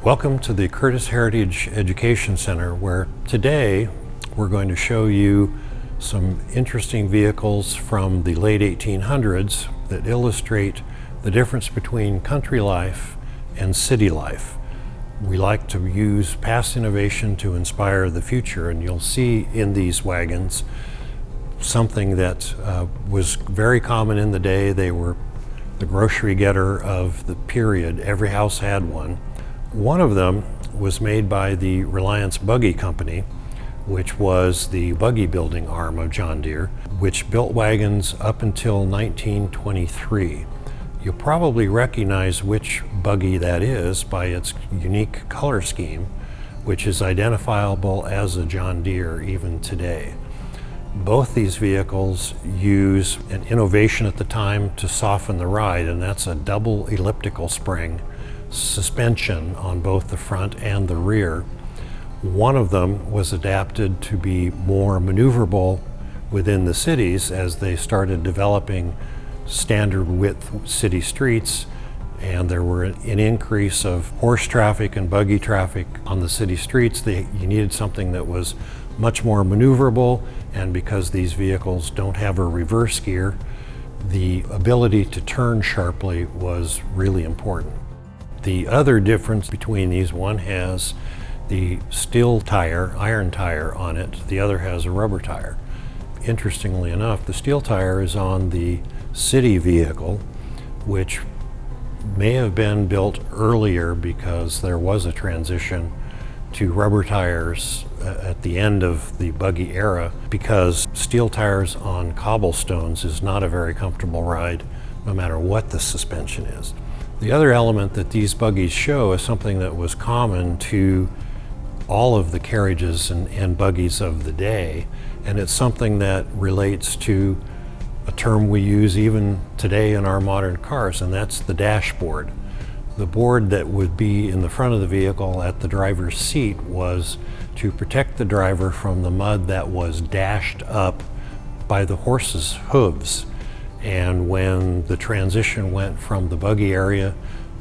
Welcome to the Curtis Heritage Education Center, where today we're going to show you some interesting vehicles from the late 1800s that illustrate the difference between country life and city life. We like to use past innovation to inspire the future, and you'll see in these wagons something that was very common in the day. They were the grocery getter of the period. Every house had one. One of them was made by the Reliance Buggy Company, which was the buggy building arm of John Deere, which built wagons up until 1923. You'll probably recognize which buggy that is by its unique color scheme, which is identifiable as a John Deere even today. Both these vehicles use an innovation at the time to soften the ride, and that's a double elliptical spring suspension on both the front and the rear. One of them was adapted to be more maneuverable within the cities as they started developing standard width city streets, and there were an increase of horse traffic and buggy traffic on the city streets. You needed something that was much more maneuverable, and because these vehicles don't have a reverse gear, the ability to turn sharply was really important. The other difference between these, one has the steel tire, iron tire on it, the other has a rubber tire. Interestingly enough, the steel tire is on the city vehicle, which may have been built earlier because there was a transition to rubber tires at the end of the buggy era, because steel tires on cobblestones is not a very comfortable ride no matter what the suspension is. The other element that these buggies show is something that was common to all of the carriages and buggies of the day, and it's something that relates to a term we use even today in our modern cars, and that's the dashboard. The board that would be in the front of the vehicle at the driver's seat was to protect the driver from the mud that was dashed up by the horse's hooves. And when the transition went from the buggy area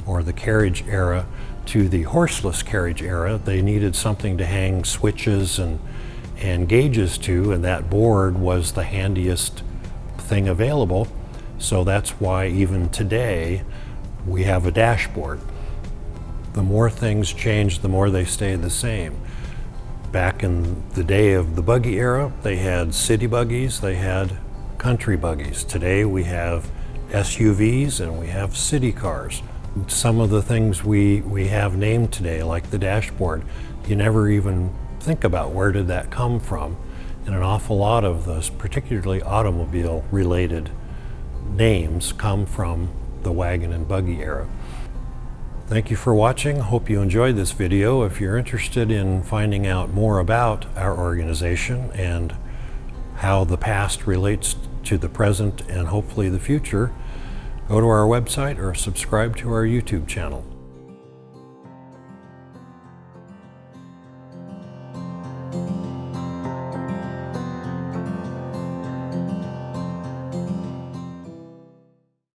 or the carriage era to the horseless carriage era, they needed something to hang switches and gauges to, and that board was the handiest thing available. So that's why even today we have a dashboard. The more things change, the more they stay the same. Back in the day of the buggy era, they had city buggies, they had country buggies. Today we have SUVs and we have city cars. Some of the things we have named today, like the dashboard, you never even think about where did that come from. And an awful lot of those, particularly automobile related names, come from the wagon and buggy era. Thank you for watching. Hope you enjoyed this video. If you're interested in finding out more about our organization and how the past relates to the present and hopefully the future, go to our website or subscribe to our YouTube channel.